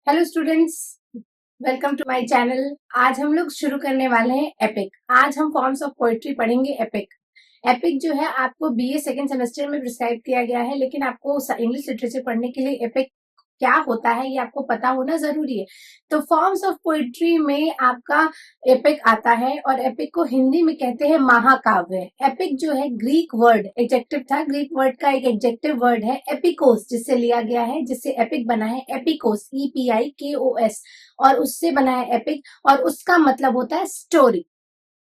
Hello students, welcome to my channel. आज हम लोग शुरू करने वाले हैं एपिक। आज हम फॉर्म्स ऑफ पोएट्री पढ़ेंगे। एपिक एपिक जो है आपको बीए सेकेंड सेमेस्टर में प्रिस्क्राइब किया गया है, लेकिन आपको इंग्लिश लिटरेचर पढ़ने के लिए एपिक क्या होता है ये आपको पता होना जरूरी है। तो फॉर्म्स ऑफ पोएट्री में आपका एपिक आता है और एपिक को हिंदी में कहते हैं महाकाव्य। एपिक जो है ग्रीक वर्ड एडजेक्टिव था, ग्रीक वर्ड का एक एडजेक्टिव वर्ड है एपिकोस, जिससे लिया गया है, जिससे एपिक बना है एपिकोस, EPIKOS, और उससे बना है एपिक, और उसका मतलब होता है स्टोरी।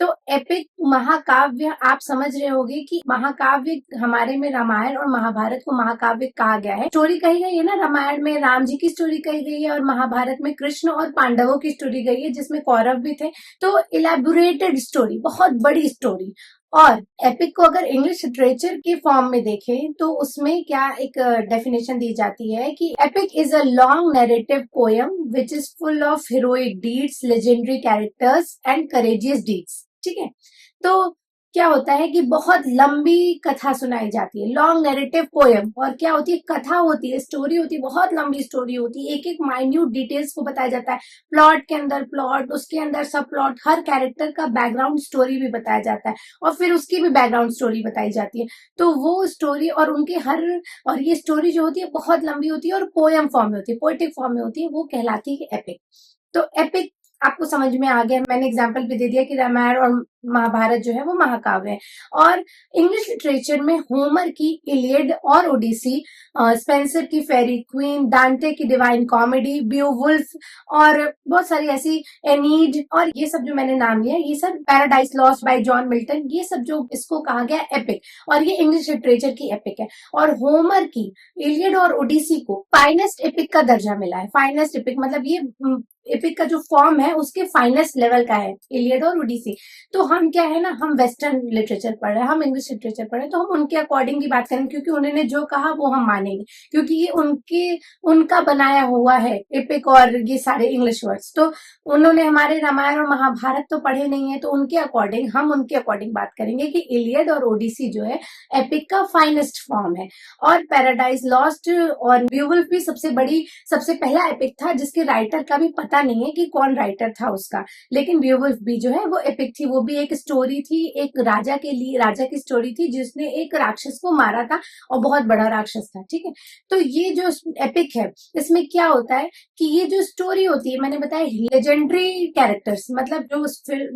तो एपिक महाकाव्य आप समझ रहे होंगे कि महाकाव्य हमारे में रामायण और महाभारत को महाकाव्य कहा गया है। स्टोरी कही गई है ना, रामायण में राम जी की स्टोरी कही गई है और महाभारत में कृष्ण और पांडवों की स्टोरी गई है, जिसमें कौरव भी थे। तो इलेबोरेटेड स्टोरी, बहुत बड़ी स्टोरी। और एपिक को अगर इंग्लिश लिटरेचर के फॉर्म में देखें तो उसमें क्या एक डेफिनेशन दी जाती है कि epic is a long narrative poem which is full of heroic deeds, legendary characters and courageous deeds. ठीक है, तो क्या होता है कि बहुत लंबी कथा सुनाई जाती है, लॉन्ग नैरेटिव पोएम। और क्या होती है, कथा होती है, स्टोरी होती है, बहुत लंबी स्टोरी होती है, एक एक माइन्यूट डिटेल्स को बताया जाता है। प्लॉट के अंदर प्लॉट, उसके अंदर सब प्लॉट, हर कैरेक्टर का बैकग्राउंड स्टोरी भी बताया जाता है और फिर उसकी भी बैकग्राउंड स्टोरी बताई जाती है। तो वो स्टोरी और उनके और ये स्टोरी जो होती है बहुत लंबी होती है और पोएम फॉर्म में होती है, पोएटिक फॉर्म में होती है, वो कहलाती है एपिक। तो एपिक आपको समझ में आ गया, मैंने एग्जाम्पल भी दे दिया कि रामायण और महाभारत जो है वो महाकाव्य है। और इंग्लिश लिटरेचर में होमर की इलियड और ओडिसी, स्पेंसर की फेरी क्वीन, डांटे की डिवाइन कॉमेडी, बियोवुल्फ और बहुत सारी ऐसी, एनीड, और ये सब जो मैंने नाम लिया ये सब, paradise lost by John Milton, ये सब जो इसको कहा गया एपिक, और ये इंग्लिश लिटरेचर की एपिक है। और होमर की इलियड और ओडिसी को फाइनेस्ट एपिक का दर्जा मिला है। फाइनेस्ट एपिक मतलब ये एपिक का जो फॉर्म है उसके फाइनेस्ट लेवल का है इलियड और ओडिसी। तो हम क्या है ना, हम वेस्टर्न लिटरेचर पढ़ रहे हैं, हम इंग्लिश लिटरेचर पढ़ रहे हैं, तो हम उनके अकॉर्डिंग की बात करेंगे, क्योंकि उन्होंने जो कहा वो हम मानेंगे, क्योंकि ये उनका बनाया हुआ है एपिक और ये सारे इंग्लिश वर्ड्स। तो उन्होंने हमारे रामायण और महाभारत तो पढ़े नहीं है, तो उनके अकॉर्डिंग हम उनके अकॉर्डिंग बात करेंगे कि इलियड और ओडिसी जो है एपिक का फाइनेस्ट फॉर्म है। और पैराडाइज लॉस्ट और बियोवुल्फ भी सबसे पहला एपिक था, जिसके राइटर का भी पता नहीं है कि कौन राइटर था उसका, लेकिन बियोवुल्फ भी जो है वो एपिक थी। वो भी एक स्टोरी थी, एक राजा के लिए, राजा की स्टोरी थी जिसने एक राक्षस को मारा था और बहुत बड़ा राक्षस था। ठीक है, तो ये जो एपिक है इसमें क्या होता है कि ये जो स्टोरी होती है, मैंने बताया लेजेंडरी कैरेक्टर्स, मतलब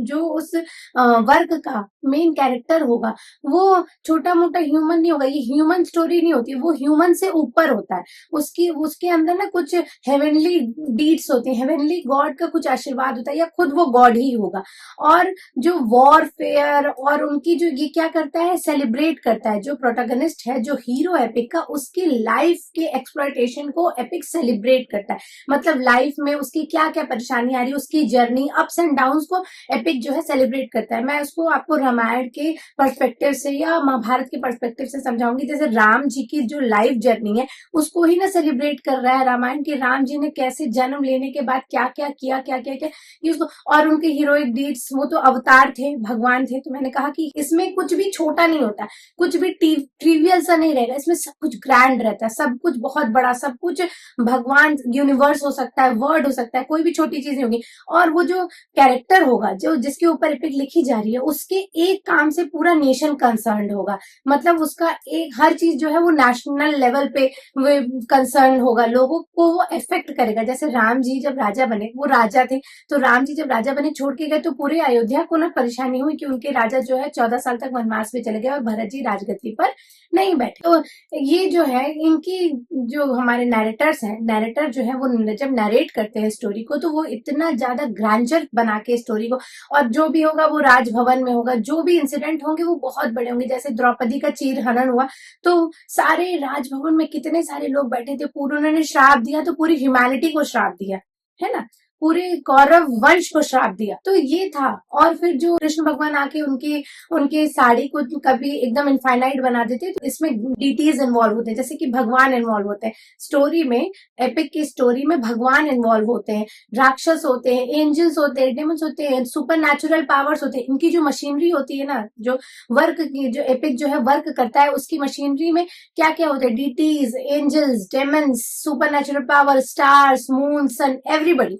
जो उस वर्ग का मेन कैरेक्टर होगा वो छोटा मोटा ह्यूमन नहीं होगा, ये ह्यूमन स्टोरी नहीं होती, वो ह्यूमन से ऊपर होता है। उसके अंदर ना कुछ हेवनली डीड्स होती है, हेवनली गॉड का कुछ आशीर्वाद होता है, या खुद वो गॉड ही होगा। और जो वॉरफेयर और उनकी जो ये क्या करता है, सेलिब्रेट करता है, जो प्रोटोगनिस्ट है, जो हीरो एपिक का, उसकी लाइफ के एक्सप्लॉयटेशन को एपिक सेलिब्रेट करता है। मतलब लाइफ में उसकी क्या क्या परेशानी आ रही है, उसकी जर्नी, अप्स एंड डाउन्स को एपिक जो है सेलिब्रेट करता है। मैं उसको आपको रामायण के पर्सपेक्टिव से या महाभारत के पर्सपेक्टिव से समझाऊंगी। जैसे राम जी की जो लाइफ जर्नी है उसको ही ना सेलिब्रेट कर रहा है रामायण के, राम जी ने कैसे जन्म लेने के बाद क्या क्या किया, क्या क्या क्या ये उसको, और उनके हीरोइक डीड्स, वो तो अवतार थे, भगवान थे। तो मैंने कहा कि इसमें कुछ भी छोटा नहीं होता, कुछ भी ट्रिवियल सा नहीं रहेगा, इसमें सब कुछ ग्रैंड रहता है, सब कुछ बहुत बड़ा, सब कुछ भगवान, यूनिवर्स हो सकता है, वर्ड हो सकता है, कोई भी छोटी चीज नहीं होगी। और वो जो कैरेक्टर होगा, जो जिसके ऊपर एपिक लिखी जा रही है, उसके एक काम से पूरा नेशन कंसर्न होगा। मतलब उसका एक हर चीज जो है वो नेशनल लेवल पे कंसर्न होगा, लोगों को वो इफेक्ट करेगा। जैसे राम जी जब राजा बने, वो राजा थे, तो राम जी जब राजा बने छोड़ के गए तो पूरे अयोध्या को ना परेशानी हुई कि उनके राजा जो है 14 साल तक वनवास में चले गए और भरत जी राजगद्दी पर नहीं बैठे। तो ये जो है, इनकी जो हमारे नैरेटर्स हैं, नैरेटर जो है वो जब नरेट करते हैं स्टोरी को, तो वो इतना ज्यादा ग्रैंडर बना के स्टोरी को, और जो भी होगा वो राजभवन में होगा, जो भी इंसिडेंट होंगे वो बहुत बड़े होंगे। जैसे द्रौपदी का चीर हनन हुआ तो सारे राजभवन में कितने सारे लोग बैठे थे, पूरे उन्होंने श्राप दिया, तो पूरी ह्यूमैनिटी को श्राप दिया है ना। पूरे कौरव वंश को श्राप दिया। तो ये था। और फिर जो कृष्ण भगवान आके उनके उनके साड़ी को कभी एकदम इनफाइनाइट बना देते, तो इसमें डीटीज इन्वॉल्व होते हैं, जैसे कि भगवान इन्वॉल्व होते हैं स्टोरी में। एपिक की स्टोरी में भगवान इन्वॉल्व होते हैं, राक्षस होते हैं, एंजल्स होते हैं, डेमन्स होते हैं, सुपर नेचुरल पावर्स होते हैं। इनकी जो मशीनरी होती है ना, जो वर्क की, जो एपिक जो है वर्क करता है, उसकी मशीनरी में क्या क्या होता है, deities, angels, demons, supernatural power, stars, moon, sun, everybody.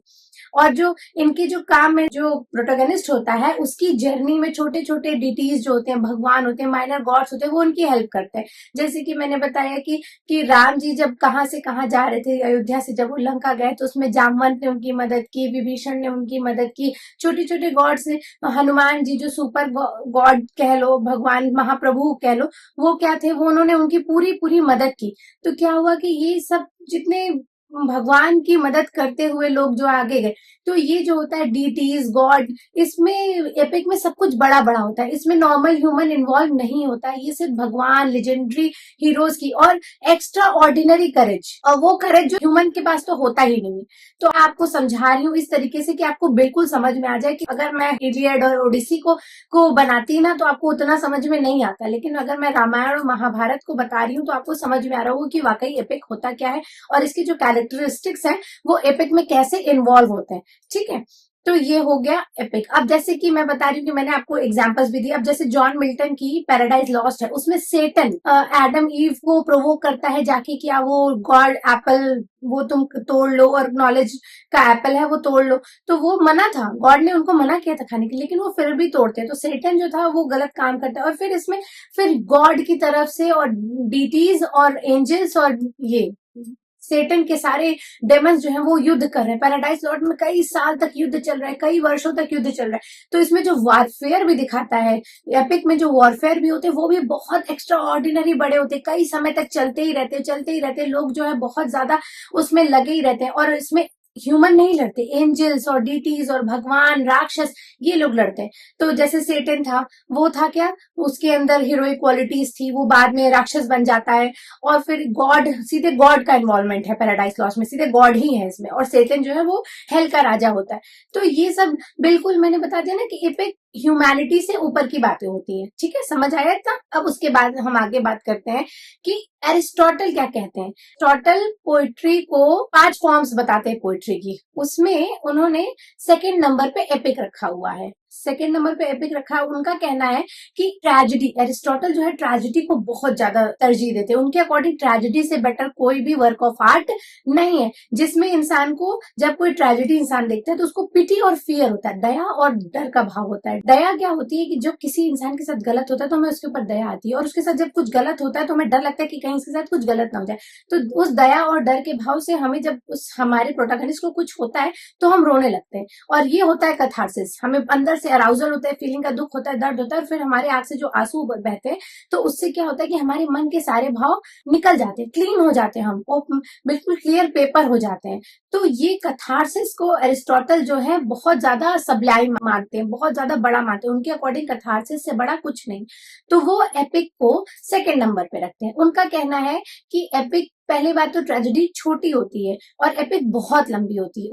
और जो इनके जो काम में जो प्रोटोगनिस्ट होता है, उसकी जर्नी में छोटे छोटे डिटीज जो होते हैं, भगवान होते हैं, माइनर गॉड्स होते हैं, वो उनकी हेल्प करते हैं। जैसे कि मैंने बताया कि राम जी जब कहाँ से कहाँ जा रहे थे, अयोध्या से जब वो लंका गए, तो उसमें जामवंत ने उनकी मदद की, विभीषण ने उनकी मदद की, छोटे छोटे गॉड्स ने, हनुमान जी जो सुपर गॉड कह लो, भगवान महाप्रभु कह लो, वो क्या थे, वो उन्होंने उनकी पूरी पूरी मदद की। तो क्या हुआ कि ये सब जितने भगवान की मदद करते हुए लोग जो आगे गए, तो ये जो होता है डीटीज, गॉड, इसमें एपिक में सब कुछ बड़ा बड़ा होता है। इसमें नॉर्मल ह्यूमन इन्वॉल्व नहीं होता है। ये सिर्फ भगवान, लेजेंडरी हीरोज की और एक्स्ट्रा ऑर्डिनरी करेज, और वो करेज जो ह्यूमन के पास तो होता ही नहीं है। तो आपको समझा रही हूँ इस तरीके से कि आपको बिल्कुल समझ में आ जाए कि अगर मैं इलियड और ओडिसी को बनाती ना, तो आपको उतना समझ में नहीं आता, लेकिन अगर मैं रामायण और महाभारत को बता रही हूँ तो आपको समझ में आ रहा होगा कि वाकई एपिक होता क्या है और इसकी जो कैरेक्टरिस्टिक्स हैं वो एपिक में कैसे इन्वॉल्व होते हैं। ठीक है, तो ये हो गया एपिक। अब जैसे कि मैं बता रही हूँ कि मैंने आपको एग्जांपल्स भी दिए। अब जैसे जॉन मिल्टन की पैराडाइज लॉस्ट है, उसमें सेटन एडम ईव को प्रोवोक करता है जाके, क्या वो गॉड एप्पल वो तुम तोड़ लो, और नॉलेज का एप्पल है वो तोड़ लो। तो वो मना था, गॉड ने उनको मना किया था खाने के लिए, लेकिन वो फिर भी तोड़ते हैं। तो सेटन जो था वो गलत काम करता है। और फिर इसमें फिर गॉड की तरफ से और डीटीज और एंजल्स और ये सेटन के सारे डेमंस जो है वो युद्ध कर रहे हैं। पैराडाइज लॉर्ड में कई साल तक युद्ध चल रहा है, कई वर्षों तक युद्ध चल रहा है। तो इसमें जो वॉरफेयर भी दिखाता है, एपिक में जो वॉरफेयर भी होते हैं वो भी बहुत एक्स्ट्रा ऑर्डिनरी बड़े होते हैं, कई समय तक चलते ही रहते, चलते ही रहते। लोग जो है बहुत ज्यादा उसमें लगे ही रहते हैं। और इसमें ह्यूमन नहीं लड़ते, एंजल्स और डीटीज और भगवान, राक्षस, ये लोग लड़ते हैं। तो जैसे सेटन था, वो था क्या, उसके अंदर हीरोइक क्वालिटीज थी, वो बाद में राक्षस बन जाता है। और फिर गॉड, सीधे गॉड का इन्वॉल्वमेंट है पैराडाइज लॉस्ट में, सीधे गॉड ही है इसमें। और सेटन जो है वो हेल का राजा होता है। तो ये सब बिल्कुल मैंने बता दिया ना कि एपिक ह्यूमैनिटी से ऊपर की बातें होती हैं। ठीक है, समझ आया था। अब उसके बाद हम आगे बात करते हैं कि एरिस्टोटल क्या कहते हैं। एरिस्टोटल पोइट्री को 5 फॉर्म्स बताते हैं पोइट्री की, उसमें उन्होंने सेकंड नंबर पे एपिक रखा हुआ है। सेकंड नंबर पे एपिक रखा है। उनका कहना है कि ट्रेजेडी, एरिस्टोटल जो है ट्रेजेडी को बहुत ज्यादा तरजीह देते हैं। उनके अकॉर्डिंग ट्रेजेडी से बेटर कोई भी वर्क ऑफ आर्ट नहीं है, जिसमें इंसान को, जब कोई ट्रेजेडी इंसान देखता है तो उसको पिटी और फियर होता है, दया और डर का भाव होता है। दया क्या होती है कि जब किसी इंसान के साथ गलत होता है तो हमें उसके ऊपर दया आती है, और उसके साथ जब कुछ गलत होता है तो हमें डर लगता है कि कहीं उसके साथ कुछ गलत ना हो जाए। तो उस दया और डर के भाव से हमें, जब उस हमारे प्रोटैगनिस्ट को कुछ होता है तो हम रोने लगते हैं, और ये होता है कैथारसिस। हमें अंदर से अराउजल होता है, फीलिंग का दुख होता है, दर्द होता है, और फिर हमारे आंख से जो आंसू बहते हैं, तो उससे क्या होता है कि हमारे मन के सारे भाव निकल जाते हैं, क्लीन हो जाते हैं, हम बिल्कुल क्लियर पेपर हो जाते हैं। तो ये कैथारसिस को एरिस्टोटल जो है बहुत ज्यादा सबलाइम मानते हैं, बहुत ज्यादा बड़ा मानते हैं। उनके अकॉर्डिंग कैथारसिस से बड़ा कुछ नहीं। तो वो एपिक को सेकंड नंबर पे रखते हैं। उनका कहना है कि एपिक, पहली बात तो ट्रेजेडी छोटी होती है और एपिक बहुत लंबी होती है।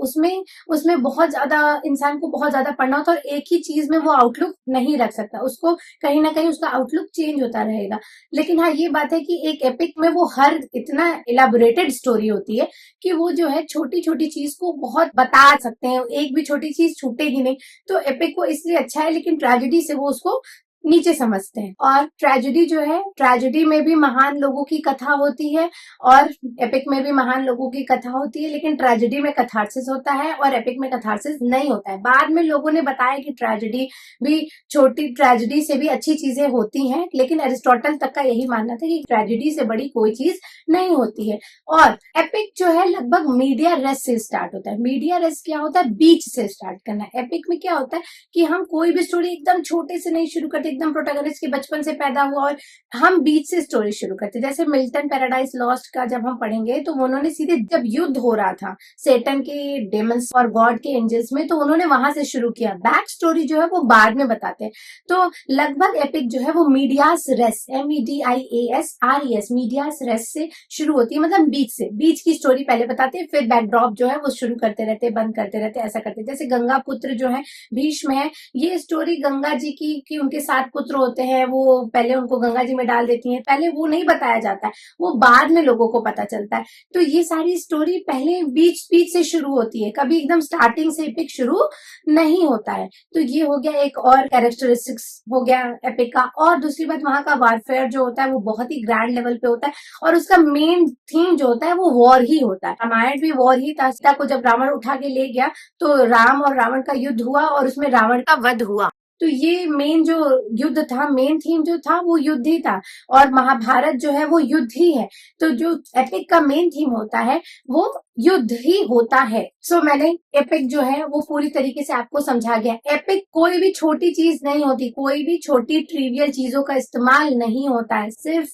उसमें बहुत ज्यादा इंसान को बहुत ज्यादा पढ़ना होता है, और एक ही चीज में वो आउटलुक नहीं रख सकता, उसको कहीं ना कहीं उसका आउटलुक चेंज होता रहेगा। लेकिन हाँ, ये बात है कि एक एपिक में वो हर इतना इलाबोरेटेड स्टोरी होती है कि वो जो है छोटी छोटी चीज को बहुत बता सकते हैं, एक भी छोटी चीज छूटेगी नहीं। तो एपिक को इसलिए अच्छा है, लेकिन ट्रेजेडी से वो उसको नीचे समझते हैं। और ट्रेजेडी जो है, ट्रेजेडी में भी महान लोगों की कथा होती है और एपिक में भी महान लोगों की कथा होती है, लेकिन ट्रेजेडी में कैथारसिस होता है और एपिक में कैथारसिस नहीं होता है। बाद में लोगों ने बताया कि ट्रेजेडी भी, छोटी ट्रेजेडी से भी अच्छी चीजें होती हैं, लेकिन एरिस्टोटल तक का यही मानना था कि ट्रेजेडी से बड़ी कोई चीज नहीं होती है। और एपिक जो है लगभग मीडिया रेस से स्टार्ट होता है। मीडिया रेस क्या होता है, बीच से स्टार्ट करना। एपिक में क्या होता है कि हम कोई भी स्टोरी एकदम छोटे से नहीं शुरू करते, एकदम प्रोटैगनिस्ट के बचपन से पैदा हुआ और हम बीच से स्टोरी शुरू करते। जैसे मिल्टन पैराडाइज लॉस्ट का जब हम पढ़ेंगे तो उन्होंने सीधे जब युद्ध हो रहा था सेटन के डेमंस और गॉड के एंजल्स में, तो उन्होंने वहां से शुरू किया। बैक स्टोरी जो है वो बाद में बताते हैं। तो लगभग एपिक जो है वो medias res, MEDIASRES, medias res से शुरू होती है, मतलब बीच से। बीच की स्टोरी पहले बताते हैं, फिर बैकड्रॉप जो है वो शुरू करते रहते, बंद करते रहते, ऐसा करते। जैसे गंगा पुत्र जो है भीष्म है, ये स्टोरी गंगा जी की कि उनके 7 पुत्र होते हैं, वो पहले उनको गंगा जी में डाल देती हैं। पहले वो नहीं बताया जाता है, वो बाद में लोगों को पता चलता है। तो ये सारी स्टोरी पहले बीच बीच से शुरू होती है, कभी एकदम स्टार्टिंग से एपिक शुरू नहीं होता है। तो ये हो गया एक और कैरेक्टरिस्टिक्स हो गया एपिक का। और दूसरी बात, वहां का वारफेयर जो होता है वो बहुत ही ग्रैंड लेवल पे होता है और उसका मेन थीम जो होता है वो वॉर ही होता है। रामायण भी वॉर ही था। सीता को जब रावण उठा के ले गया तो राम और रावण का युद्ध हुआ और उसमें रावण का वध हुआ। तो ये मेन जो युद्ध था, मेन थीम जो था वो युद्ध ही था। और महाभारत जो है वो युद्ध ही है। तो जो एपिक का मेन थीम होता है वो युद्ध ही होता है। सो मैंने एपिक जो है वो पूरी तरीके से आपको समझा गया। एपिक कोई भी छोटी चीज नहीं होती, कोई भी छोटी ट्रिवियल चीजों का इस्तेमाल नहीं होता है। सिर्फ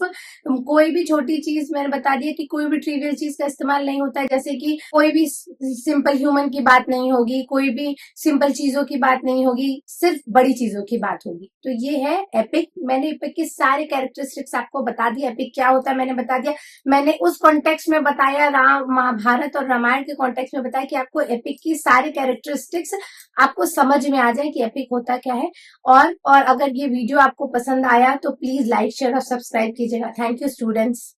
कोई भी छोटी चीज मैंने बता दिया कि कोई भी ट्रिवियल चीज का इस्तेमाल नहीं होता है। जैसे कि कोई भी सिंपल ह्यूमन की बात नहीं होगी, कोई भी सिंपल चीजों की बात नहीं होगी, सिर्फ बड़ी चीजों की बात होगी। तो ये है एपिक। मैंने एपिक के सारे कैरेक्टरिस्टिक्स आपको बता दिए। एपिक क्या होता है मैंने बता दिया। मैंने उस कॉन्टेक्स्ट में बताया, राम महाभारत और रामायण के कॉन्टेक्स्ट में बताया कि आपको एपिक की सारी कैरेक्टरिस्टिक्स आपको समझ में आ जाए कि एपिक होता क्या है। और अगर ये वीडियो आपको पसंद आया तो प्लीज लाइक, शेयर और सब्सक्राइब कीजिएगा। Thank you students.